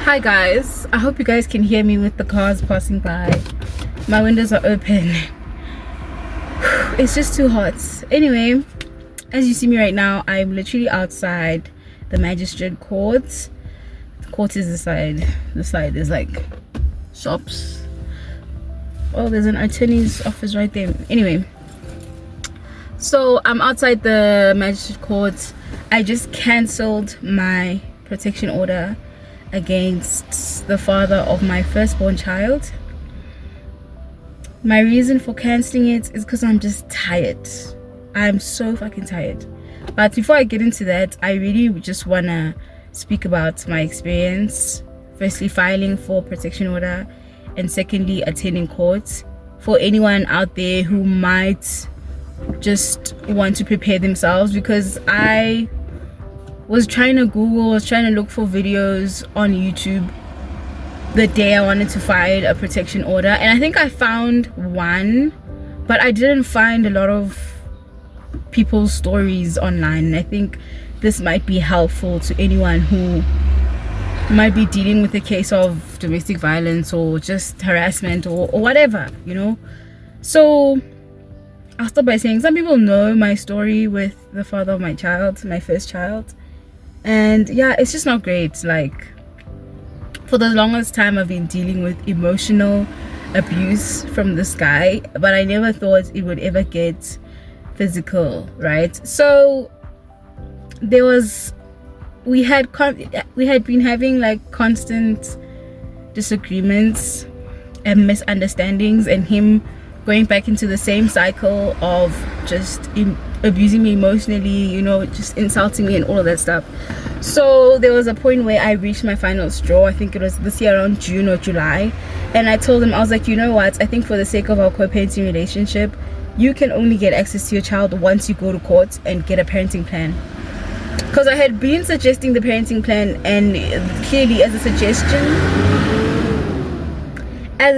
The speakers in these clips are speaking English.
Hi guys, I hope you guys can hear me with the cars passing by. My windows are open. It's just too hot. Anyway, as you see me right now, I'm literally outside the magistrate court. The court is the side is like shops. Oh, there's an attorney's office right there. Anyway, so I'm outside the magistrate court. I just cancelled my protection order against the father of my firstborn child. My reason for canceling it is because I'm just tired. I'm so fucking tired. But before I get into that, I really just wanna speak about my experience. Firstly, filing for protection order, and secondly, attending court. For anyone out there who might just want to prepare themselves, because I was trying to look for videos on YouTube the day I wanted to file a protection order, and I think I found one, but I didn't find a lot of people's stories online. I think this might be helpful to anyone who might be dealing with a case of domestic violence or just harassment or whatever, you know. So I'll start by saying some people know my story with the father of my child, my first child. And yeah, it's just not great. Like, for the longest time I've been dealing with emotional abuse from this guy, but I never thought it would ever get physical, right? So we had been having like constant disagreements and misunderstandings, and him going back into the same cycle of just abusing me emotionally, you know, just insulting me and all of that stuff. So there was a point where I reached my final straw. I think it was this year around June or July, and I told him, I was like, you know what, I think for the sake of our co-parenting relationship, you can only get access to your child once you go to court and get a parenting plan. Because I had been suggesting the parenting plan, and clearly as a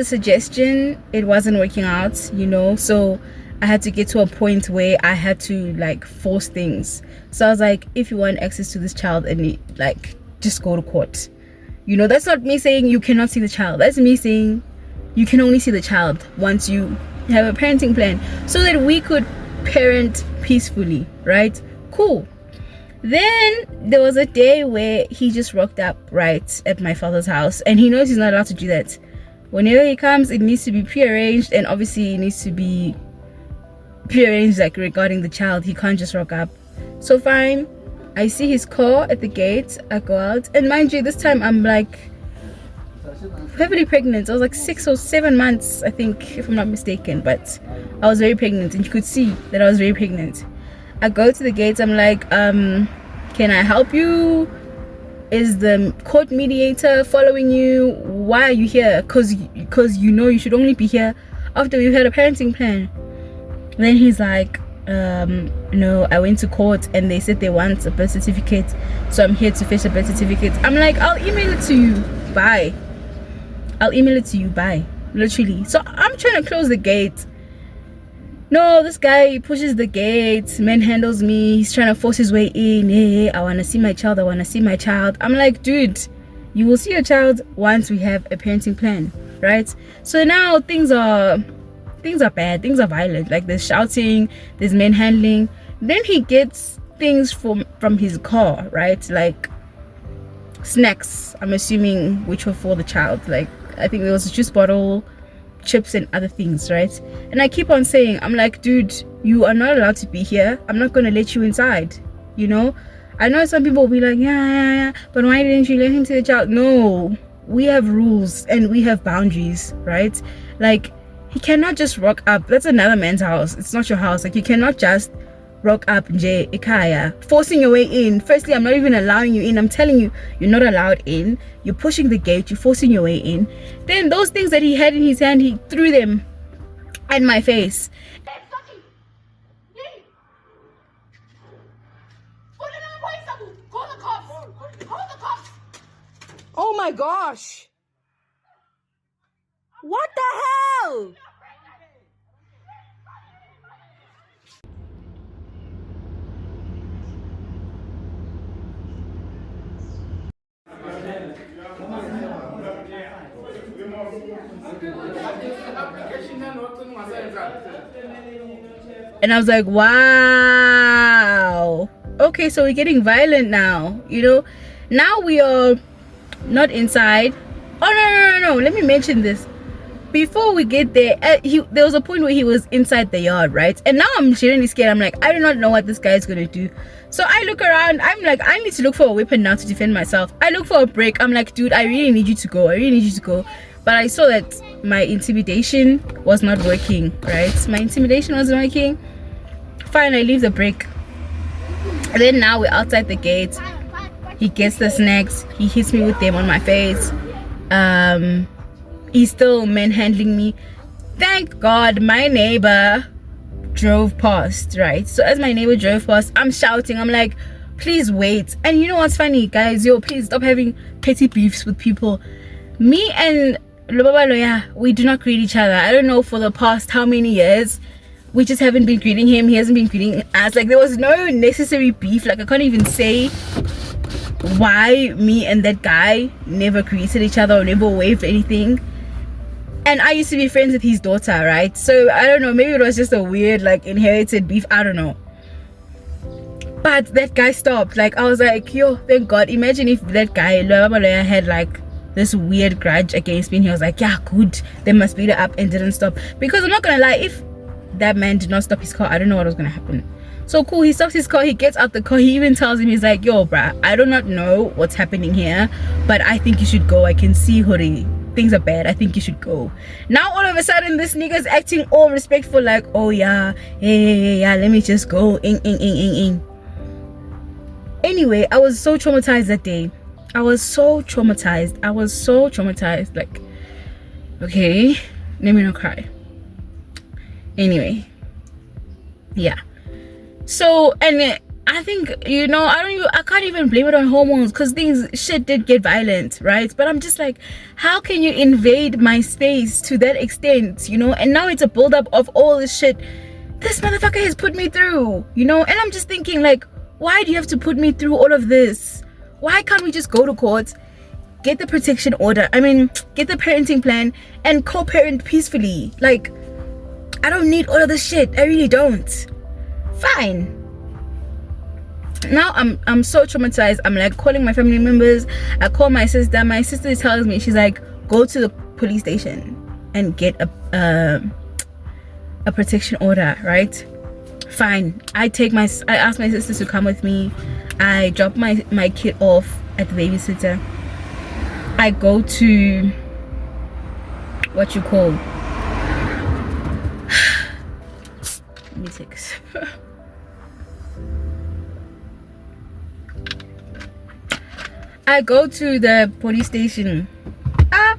suggestion it wasn't working out, you know. So I had to get to a point where I had to like force things. So I was like, if you want access to this child, and like, just go to court, you know. That's not me saying you cannot see the child, that's me saying you can only see the child once you have a parenting plan, so that we could parent peacefully, right? Cool. Then there was a day where he just rocked up right at my father's house, and he knows he's not allowed to do that. Whenever he comes, it needs to be pre-arranged, and obviously it needs to be pre-arranged like regarding the child. He can't just rock up. So fine, I see his car at the gate, I go out, and mind you, this time I'm like heavily pregnant. I was like 6 or 7 months, I think, if I'm not mistaken, but I was very pregnant, and you could see that I was very pregnant. I go to the gates, I'm like, can I help you? Is the court mediator following you? Why are you here? Because you know you should only be here after we've had a parenting plan. Then he's like, no, I went to court and they said they want a birth certificate, so I'm here to fetch a birth certificate. I'm like, I'll email it to you, bye. Literally. So I'm trying to close the gate. No, this guy pushes the gate, manhandles me. He's trying to force his way in. Hey, I want to see my child. I'm like, dude, you will see your child once we have a parenting plan, right? So now things are bad. Things are violent. Like, there's shouting, there's manhandling. Then he gets things from his car, right? Like snacks, I'm assuming, which were for the child. Like, I think there was a juice bottle, chips and other things, right? And I keep on saying, I'm like, dude, you are not allowed to be here. I'm not going to let you inside, you know. I know some people will be like, yeah, but why didn't you let him see the child? No, we have rules and we have boundaries, right? Like, he cannot just rock up. That's another man's house. It's not your house. Like, you cannot just rock up ikaya, forcing your way in. Firstly, I'm not even allowing you in. I'm telling you, you're not allowed in. You're pushing the gate, you're forcing your way in. Then those things that he had in his hand, he threw them at my face. Oh my gosh, what the hell? And I was like, wow, okay, so we're getting violent now, you know. Now we are not inside. Oh, no, let me mention this before we get there. There was a point where he was inside the yard, right? And now I'm genuinely scared. I'm like, I do not know what this guy is gonna do. So I look around. I'm like, I need to look for a weapon now to defend myself. I look for a break. I'm like, dude, I really need you to go. But I saw that my intimidation was not working, right? My intimidation wasn't working. Fine, I leave the break. And then now we're outside the gate. He gets the snacks. He hits me with them on my face. He's still manhandling me. Thank God my neighbor drove past, right? So as my neighbor drove past, I'm shouting. I'm like, please wait. And you know what's funny, guys? Yo, please stop having petty beefs with people. Me and Lobaba Loya, we do not greet each other. I don't know for the past how many years. We just haven't been greeting him. He hasn't been greeting us. Like, there was no necessary beef. Like, I can't even say why me and that guy never greeted each other or never waved anything. And I used to be friends with his daughter, right? So I don't know, maybe it was just a weird like inherited beef, I don't know. But that guy stopped. Like, I was like, yo, thank God. Imagine if that guy had like this weird grudge against me and he was like, yeah, good, they must beat her up, and didn't stop. Because I'm not gonna lie, if that man did not stop his car, I don't know what was gonna happen. So cool, he stops his car, he gets out the car, he even tells him, he's like, yo bruh, I do not know what's happening here, but I think you should go. I can see Hori, things are bad, I think you should go. Now all of a sudden this nigga's acting all respectful, like, oh yeah, yeah, let me just go. Anyway, I was so traumatized that day. I was so traumatized, like, okay, let me not cry. Anyway, yeah. So, and I think, you know, I can't even blame it on hormones, because shit did get violent, right? But I'm just like, how can you invade my space to that extent, you know? And now it's a buildup of all this shit this motherfucker has put me through, you know? And I'm just thinking, like, why do you have to put me through all of this? Why can't we just go to court, get the protection order, get the parenting plan, and co-parent peacefully? Like, I don't need all of this shit. I really don't. Fine. Now I'm so traumatized. I'm like calling my family members. I call my sister. My sister tells me, she's like, go to the police station and get a protection order, right? Fine. I ask my sister to come with me. I drop my kid off at the babysitter. I go to what you call, let me take a sip. I go to the police station, not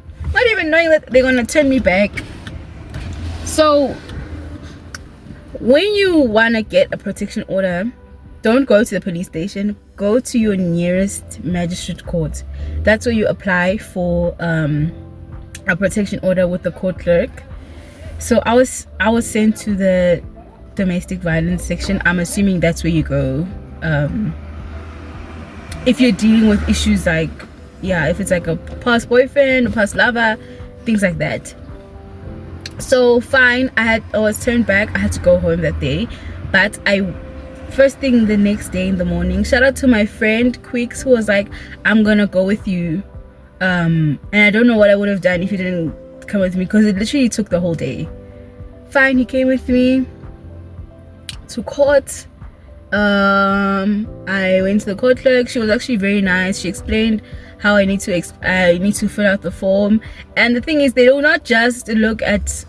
even knowing that they're gonna turn me back. So when you wanna get a protection order, don't go to the police station, go to your nearest magistrate court. That's where you apply for a protection order with the court clerk. So I was sent to the domestic violence section. I'm assuming that's where you go if you're dealing with issues like, yeah, if it's like a past boyfriend, a past lover, things like that. So fine, I was turned back. I had to go home that day, but first thing the next day in the morning, shout out to my friend Quicks, who was like, I'm gonna go with you, and I don't know what I would have done if he didn't come with me, because it literally took the whole day. Fine, he came with me to court. I went to the court clerk. She was actually very nice. She explained how I need to fill out the form. And the thing is, they do not just look at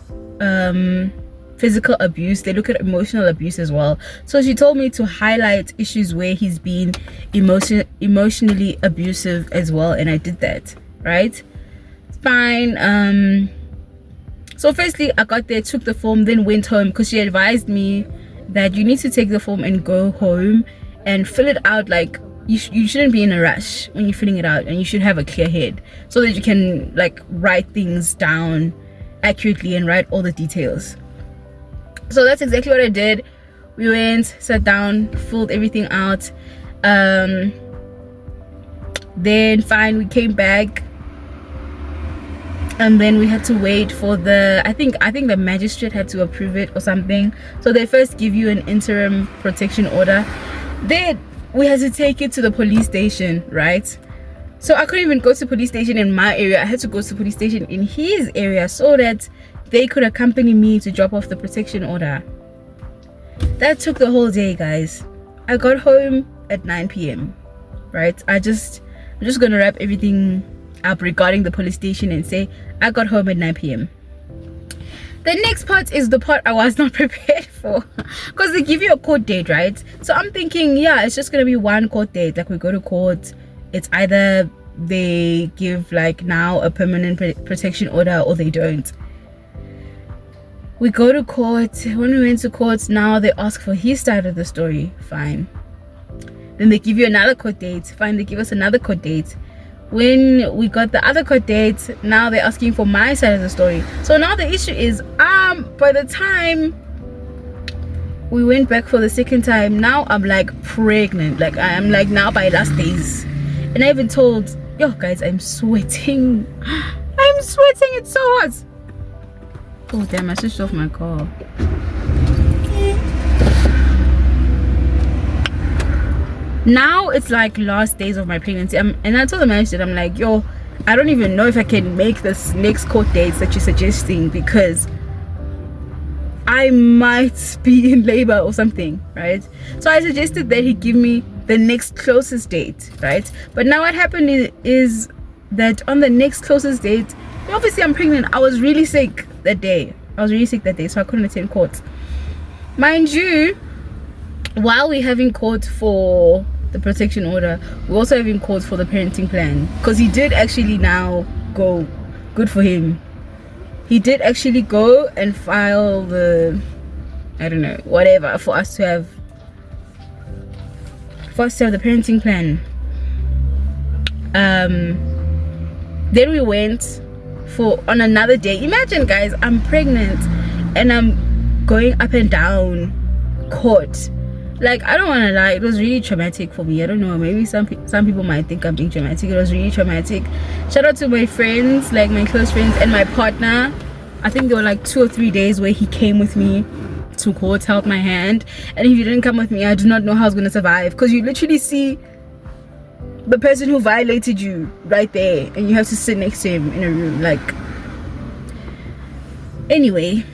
physical abuse, they look at emotional abuse as well. So she told me to highlight issues where he's been emotionally abusive as well, and I did that, right? Fine. So firstly, I got there, took the form, then went home, because she advised me that you need to take the form and go home and fill it out. Like, you shouldn't be in a rush when you're filling it out, and you should have a clear head so that you can like write things down accurately and write all the details. So that's exactly what I did. We went, sat down, filled everything out, then fine, we came back. and then we had to wait for the I think the magistrate had to approve it or something. So they first give you an interim protection order, then we had to take it to the police station, right? So I couldn't even go to police station in my area. I had to go to police station in his area so that they could accompany me to drop off the protection order. That took the whole day, guys. I got home at 9 p.m. right? I'm just gonna wrap everything up regarding the police station and say I got home at 9 p.m. The next part is the part I was not prepared for, because they give you a court date, right? So I'm thinking, yeah, it's just gonna be one court date. Like, we go to court, it's either they give like now a permanent protection order or they don't. We go to court. When we went to court, now they ask for his side of the story. Fine. Then they give you another court date. Fine, they give us another court date. When we got the other court date, now they're asking for my side of the story. So now the issue is, by the time we went back for the second time, now I'm like pregnant. Like, I am like now by last days. And I even told, yo guys, I'm sweating. I'm sweating, it's so hot. Oh damn, I switched off my car. Now it's like last days of my pregnancy, and I told the manager, I'm like, yo, I don't even know if I can make this next court dates that you're suggesting, because I might be in labor or something, right? So I suggested that he give me the next closest date, right? But now what happened is that on the next closest date, obviously I'm pregnant. I was really sick that day, so I couldn't attend court. Mind you, while we're having court for the protection order, we're also having court for the parenting plan, because he did actually now go, good for him, he did actually go and file the, I don't know, whatever, for us to have the parenting plan. Then we went on another day. Imagine, guys, I'm pregnant and I'm going up and down court. Like, I don't want to lie, it was really traumatic for me. I don't know, maybe some people might think I'm being dramatic. It was really traumatic. Shout out to my friends, like my close friends, and my partner. I think there were like 2 or 3 days where he came with me to court, held my hand, and if you didn't come with me, I do not know how I was going to survive, because you literally see the person who violated you right there and you have to sit next to him in a room. Like, anyway,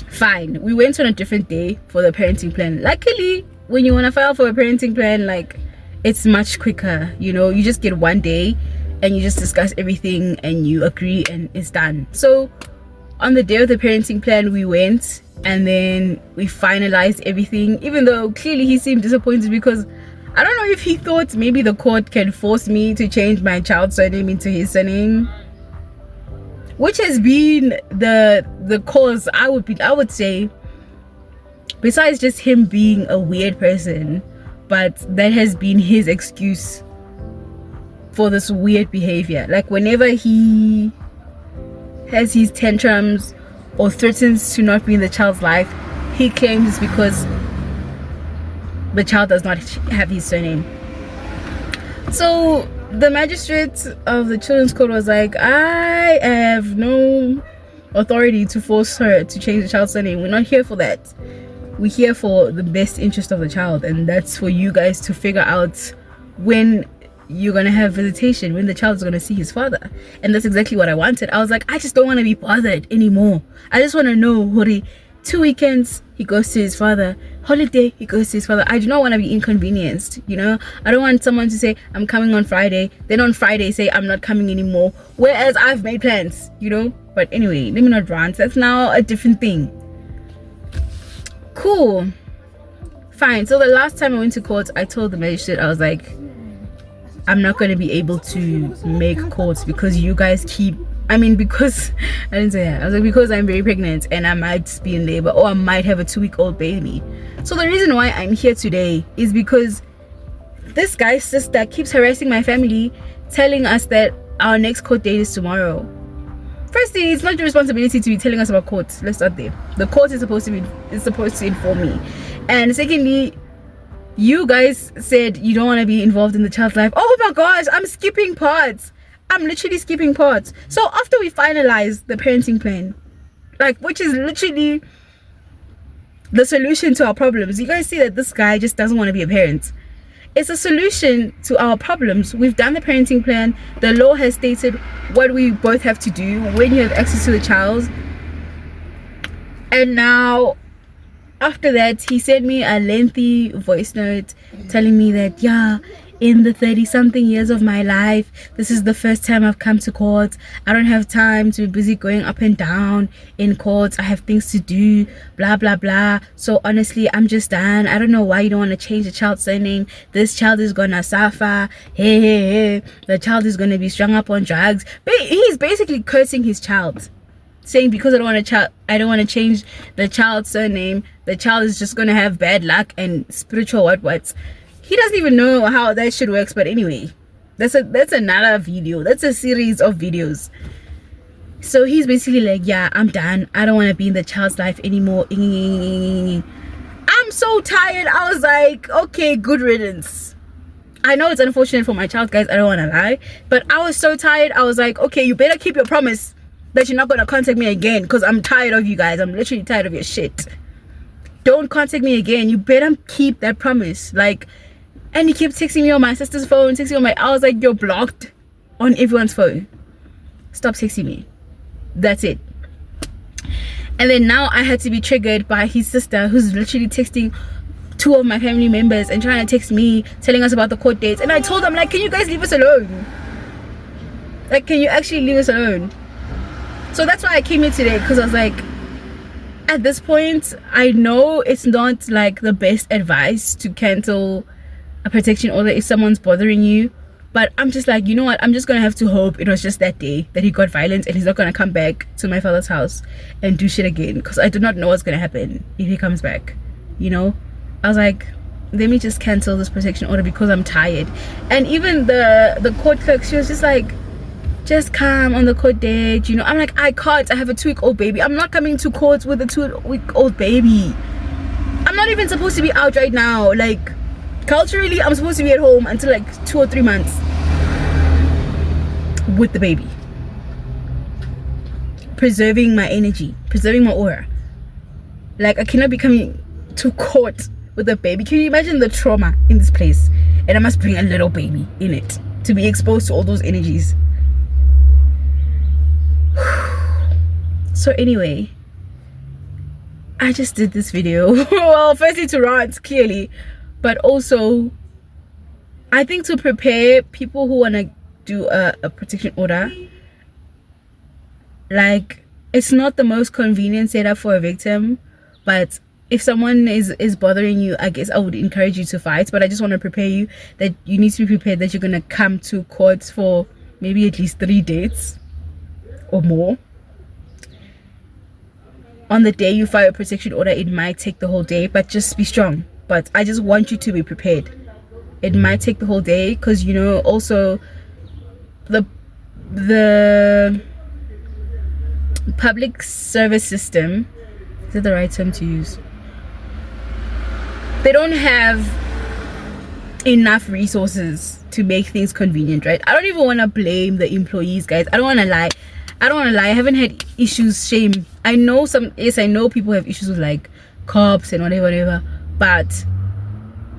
fine, we went on a different day for the parenting plan. Luckily, when you want to file for a parenting plan, like, it's much quicker, you know, you just get 1 day and you just discuss everything and you agree and it's done. So on the day of the parenting plan, we went and then we finalized everything, even though clearly he seemed disappointed, because I don't know if he thought maybe the court can force me to change my child's surname into his surname, which has been the cause, I would say, besides just him being a weird person, but that has been his excuse for this weird behavior. Like, whenever he has his tantrums or threatens to not be in the child's life, he claims it's because the child does not have his surname. So the magistrate of the children's court was like, I have no authority to force her to change the child's surname. We're not here for that. We're here for the best interest of the child, and that's for you guys to figure out when you're gonna have visitation, when the child is gonna see his father. And that's exactly what I wanted. I was like, I just don't want to be bothered anymore. I just want to know, Hori, 2 weekends he goes to his father, holiday he goes to his father. I do not want to be inconvenienced, you know. I don't want someone to say I'm coming on Friday, then on Friday say I'm not coming anymore, whereas I've made plans, you know. But anyway, let me not rant, that's now a different thing. Cool, fine. So the last time I went to court, I told the magistrate, I was like, I'm not going to be able to make courts because you guys keep, because I didn't say that. I was like, because I'm very pregnant and I might be in labor, or I might have a 2-week-old baby. So the reason why I'm here today is because this guy's sister keeps harassing my family, telling us that our next court date is tomorrow. Firstly, it's not your responsibility to be telling us about court. Let's start there. The court is supposed to inform me. And secondly, you guys said you don't want to be involved in the child's life. Oh my gosh, I'm skipping parts. I'm literally skipping parts. So after we finalize the parenting plan, like, which is literally the solution to our problems, you guys see that this guy just doesn't want to be a parent. It's a solution to our problems. We've done the parenting plan. The law has stated what we both have to do when you have access to the child. And now, after that, he sent me a lengthy voice note telling me that, yeah, in the 30-something years of my life, this is the first time I've come to court. I don't have time to be busy going up and down in courts. I have things to do, blah, blah, blah. So honestly, I'm just done. I don't know why you don't want to change the child's surname. This child is gonna suffer. Hey, hey, hey. The child is gonna be strung up on drugs. He's basically cursing his child, saying because I don't want to change the child's surname, the child is just gonna have bad luck and spiritual what. He doesn't even know how that shit works. But anyway, that's another video. That's a series of videos. So he's basically like, yeah, I'm done. I don't want to be in the child's life anymore. I'm so tired. I was like, okay, good riddance. I know it's unfortunate for my child, guys. I don't want to lie, but I was so tired. I was like, okay, you better keep your promise that you're not going to contact me again, because I'm tired of you guys. I'm literally tired of your shit. Don't contact me again. You better keep that promise. Like, and he kept texting me on my sister's phone, texting on my, I was like, you're blocked on everyone's phone. Stop texting me. That's it. And then now I had to be triggered by his sister, who's literally texting two of my family members and trying to text me, telling us about the court dates. And I told them, like, can you guys leave us alone? Like, can you actually leave us alone? So that's why I came here today, because I was like, at this point, I know it's not like the best advice to cancel a protection order if someone's bothering you, but I'm just like, you know what, I'm just gonna have to hope it was just that day that he got violence and he's not gonna come back to my father's house and do shit again, because I do not know what's gonna happen if he comes back, you know. I was like, let me just cancel this protection order because I'm tired. And even the court clerk, she was just like, just come on the court date, you know. I'm like, I can't, I have a 2-week-old baby. I'm not coming to court with a 2-week-old baby. I'm not even supposed to be out right now. Like, culturally, I'm supposed to be at home until like 2 or 3 months with the baby, preserving my energy, preserving my aura. Like, I cannot be coming to court with a baby. Can you imagine the trauma in this place? And I must bring a little baby in it to be exposed to all those energies. So anyway, I just did this video. Well, firstly to rant, clearly, but also I think to prepare people who want to do a protection order. Like, it's not the most convenient setup for a victim, but if someone is bothering you, I guess I would encourage you to fight. But I just want to prepare you that you need to be prepared that you're going to come to court for maybe at least 3 dates or more. On the day you file a protection order, it might take the whole day, but just be strong. But I just want you to be prepared. It might take the whole day, because, you know, also the public service system, is that the right term to use? They don't have enough resources to make things convenient, right? I don't even want to blame the employees, guys. I don't want to lie. I haven't had issues. Shame. I know I know people have issues with like cops and whatever, but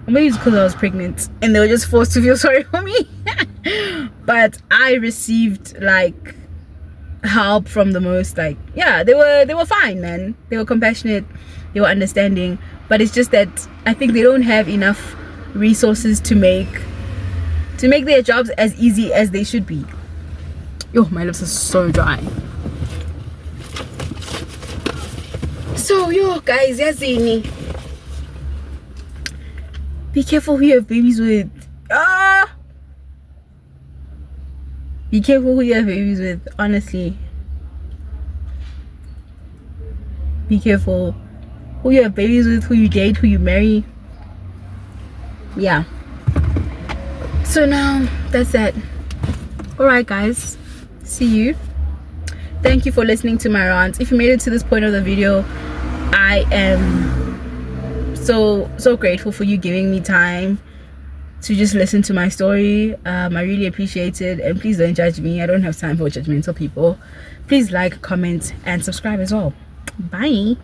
maybe it's because I was pregnant and they were just forced to feel sorry for me. But I received like help from the most, like, yeah, they were fine, man. They were compassionate, they were understanding, but it's just that I think they don't have enough resources to make their jobs as easy as they should be. Yo, my lips are so dry. So yo guys, yazini, be careful who you have babies with. Be careful who you have babies with, honestly. Be careful who you have babies with, who you date, who you marry. Yeah. So now that's that. Alright guys, see you. Thank you for listening to my rant. If you made it to this point of the video, I am so grateful for you giving me time to just listen to my story. I really appreciate it, and please don't judge me. I don't have time for judgmental people. Please like, comment, and subscribe as well. Bye.